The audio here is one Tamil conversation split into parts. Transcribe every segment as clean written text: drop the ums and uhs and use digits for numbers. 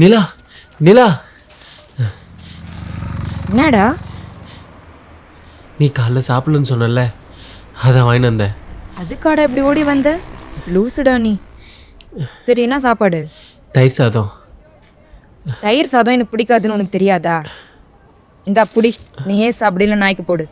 நிலா நிலா, என்னடா? நீ காலைல சாப்பிடலன்னு சொன்னல, அதான் வாங்கிட்டு வந்தேன். அதுக்காடா இப்படி ஓடி வந்த? லூசுடா நீ. சரி, என்ன சாப்பாடு? தயிர் சாதம். தயிர் சாதம் எனக்கு பிடிக்காதுன்னு உனக்கு தெரியாதா? இந்தா புடி, நீ ஏன் சாப்பிடல, நாய்க்கு போடு.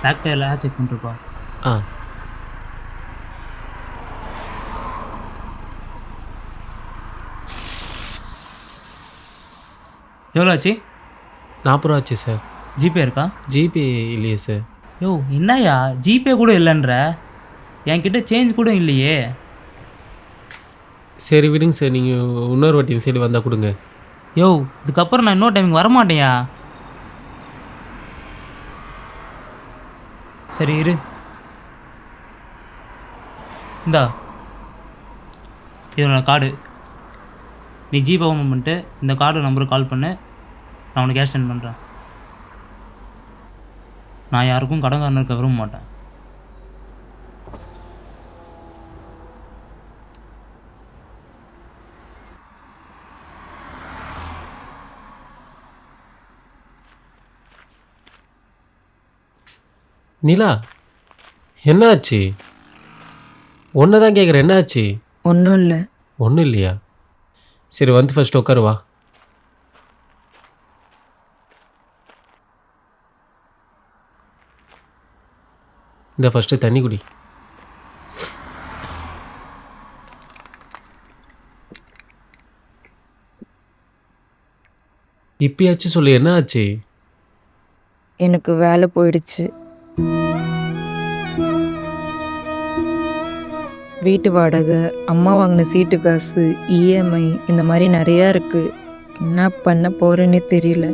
ஃபேக்டரியில் செக் பண்ணிருப்பா. ஆ எவ்வளோ ஆச்சு? 40 ரூபா ஆச்சு சார். ஜிபே இருக்கா? ஜிபே இல்லையே சார். யோ என்னய்யா ஜிபே கூட இல்லைன்ற, என்கிட்ட சேஞ்ச் கூட இல்லையே. சரி விடுங்க சார், நீங்கள் இன்னொரு வாட்டி இந்த சைடு வந்தால் கொடுங்க. யோ இதுக்கப்புறம் நான் இன்னொரு டைமுக்கு வரமாட்டேயா. சரி இரு, இந்தா இதோட கார்டு. நீ ஜிபே ஓப்பன் பண்ணிட்டு இந்த கார்டு நம்பருக்கு கால் பண்ணு, நான் உனக்கு கேஷ் சென்ட் பண்ணுறேன். நான் யாருக்கும் கடன்காரன் இருக்க விரும்ப மாட்டேன். நிலா, என்ன ஆச்சு? ஒன்று தான் கேட்குறேன், என்ன ஆச்சு? ஒன்றும் இல்லை. ஒன்றும் இல்லையா? சரி வந்து ஃபஸ்ட்டு உட்காருவா. இந்த ஃபஸ்ட்டு தண்ணி குடி. இப்பயாச்சும் சொல்லு, என்ன ஆச்சு? எனக்கு வேலை போயிடுச்சு. வீட்டு வாடகை, அம்மா வாங்கின சீட்டு காசு, இஎம்ஐ, இந்த மாதிரி நிறையா இருக்கு. என்ன பண்ண போறேன்னே தெரியல.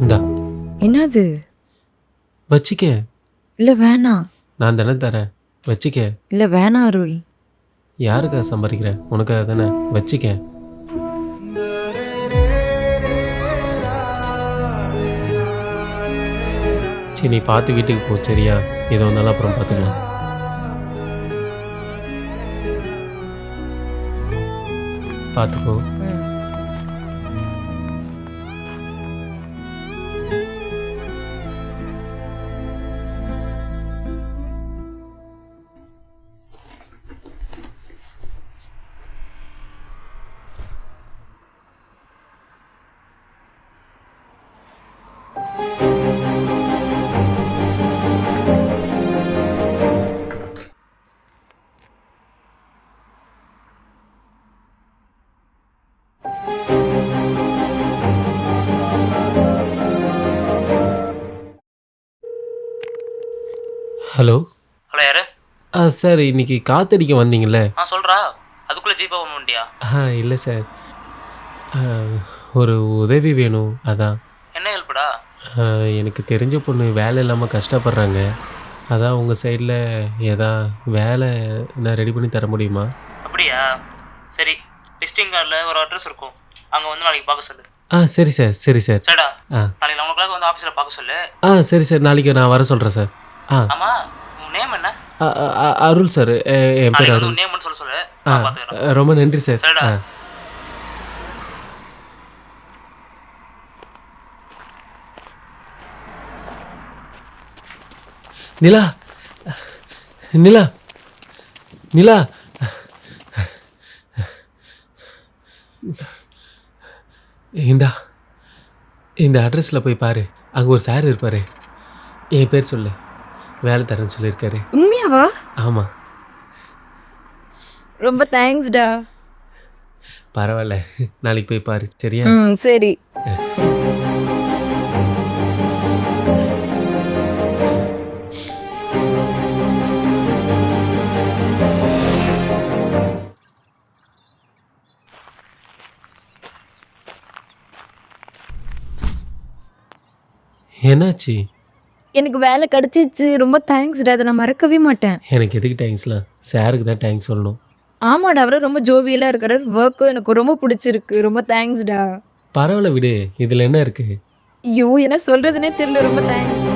இந்தா என்னது? வச்சிக்க. இல்லை வேணாம். நான் தானே தரேன், வச்சிக்க. இல்லை வேணாம் அருள். யாருக்காக சம்பாதிக்கிறேன்? உனக்காக தானே, வச்சிக்க. சரி நீ பார்த்து வீட்டுக்கு போ, சரியா? ஏதோ ஒன்றாலும் அப்புறம் பார்த்துக்கலாம். பார்த்துக்கோ. ஹலோ. ஹலோ யாரு? சார், இன்னைக்கு காத்தடிக்க வந்தீங்கல்ல? சொல்கிறா, அதுக்குள்ளே ஜிபே ஓப்பன் பண்ணிட்டியா? இல்லை சார், ஒரு உதவி வேணும், அதான். என்ன ஹெல்ப்டா? எனக்கு தெரிஞ்ச பொண்ணு வேலை இல்லாமல் கஷ்டப்படுறாங்க, அதான் உங்கள் சைடில் ஏதா வேலை நான் ரெடி பண்ணி தர முடியுமா? அப்படியா? சரி, விசிட்டிங் கார்டில் ஒரு அட்ரஸ் இருக்கும், அங்கே வந்து நாளைக்கு பார்க்க சொல்லு. சரி சார், சரி சார். சரிடா, ஆ நாளைக்கு 11 o'clock வந்து ஆஃபீஸில் பார்க்க சொல்லு. சரி சார், நாளைக்கு நான் வர சொல்கிறேன் சார். ஆமாம், உன் நேம் என்ன? அருள் சார், என் பேர் நாளைக்கு வந்து அருள். நேம்னு சொல்ல சொல்லு, ஆ நான் பார்த்துக்கிறேன். ரொம்ப நன்றி சார். சரிடா. ஆ நிலா, நிலா, நிலா, இந்த அட்ரஸில் போய் பாரு. அங்கே ஒரு சார் இருப்பார். என் பேர் சொல்லு, வேலை தரேன்னு சொல்லியிருக்காரு. உண்மையாவா? ஆமாம். ரொம்ப தேங்க்ஸ்டா. பரவாயில்ல, நாளைக்கு போய் பாரு சரியா? சரி. என்னாச்சு? எனக்கு வேலை கிடைச்சிச்சு. ரொம்ப தேங்க்ஸ்டா. அதை நான் மறக்கவே மாட்டேன். எனக்கு எதுக்கு தேங்க்ஸ்லாம்? சாருக்கு தான் தேங்க்ஸ் சொல்லணும். ஆமாடா, அவரும் ரொம்ப ஜோவியலாக இருக்காரு. ஒர்க்கும் எனக்கு ரொம்ப பிடிச்சிருக்கு. ரொம்ப தேங்க்ஸ்டா. பரவாயில்ல விடு, இதில் என்ன இருக்குது? ஐயோ, என்ன சொல்கிறதுனே தெரியல. ரொம்ப தேங்க்ஸ்.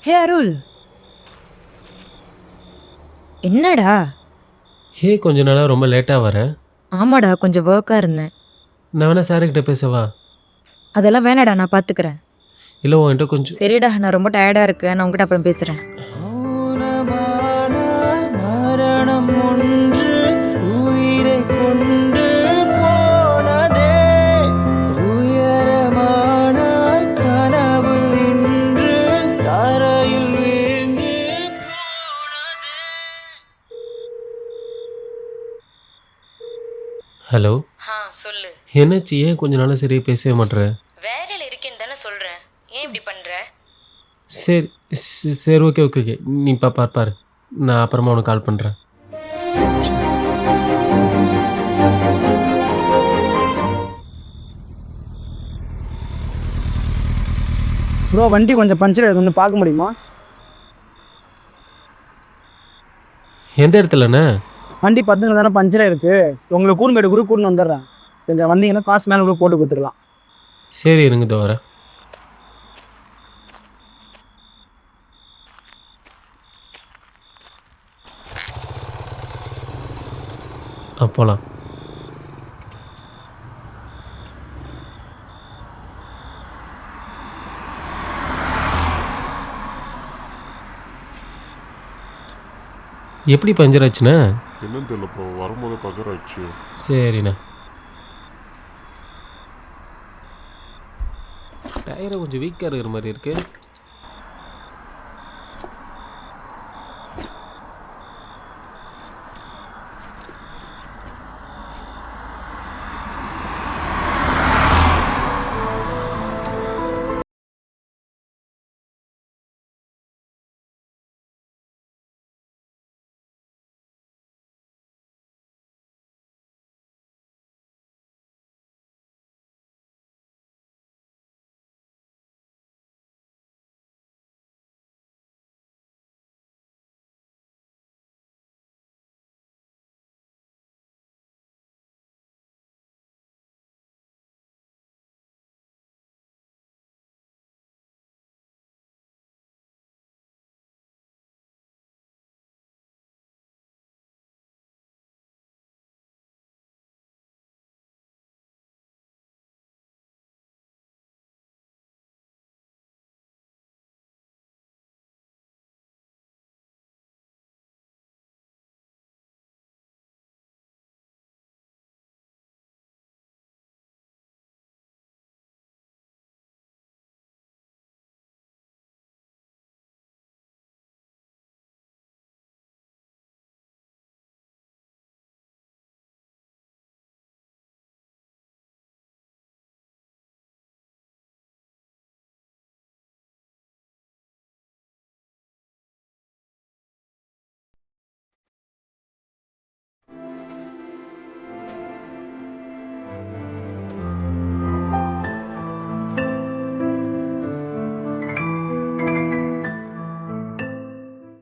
ஹே அருள், என்னடா? கொஞ்ச நாளாக ரொம்ப லேட்டாக வரேன். ஆமாடா, கொஞ்சம் ஒர்க்காக இருந்தேன். நான் வேணா சாருக்கிட்ட பேசவா? அதெல்லாம் வேணாடா, நான் பார்த்துக்கிறேன். இல்லை உன்கிட்ட கொஞ்சம். சரிடா, நான் ரொம்ப டயர்டாக இருக்கேன். நான் உங்ககிட்ட அப்புறம் பேசுகிறேன். மரணம் ஒன்று உயிரை கொண்டு போனதே, உயரமான கனவு இன்று தரையில் வீழ்ந்து போனதே. ஹலோ, சொல்லு. என்னாச்சு? ஏன் கொஞ்ச நாளாக சரியாக பேசவே மாட்டேற? வேலையில் இருக்கேன்னு தானே சொல்கிறேன். ஏன் இப்படி பண்ணுற? சரி சரி, ஓகே ஓகே ஓகே, நீ பாரு. நான் அப்புறமா உனக்கு கால் பண்ணுறேன். ப்ரோ, வண்டி கொஞ்சம் பஞ்சர் ஆகுது, வந்து பார்க்க முடியுமா? எந்த இடத்துலண்ணே? வண்டி 10 தானே பஞ்சர் இருக்குது. உங்களுக்கு கூர்மேடு கூட்டு வந்துடுறேன். கொஞ்சம் வந்தீங்கன்னா காசு மேலே கூட போட்டு கொடுத்துடலாம். சரி இருங்க, இதோ வரேன். போகலாம். எப்படி பஞ்சர் ஆச்சுண்ணே? என்னன்னு தெரியலப்பா, வரும்போது பஞ்சர் ஆயிடுச்சு. சரிண்ணே. டயரை கொஞ்சம் வீக்காக இருக்கிற மாதிரி இருக்குது.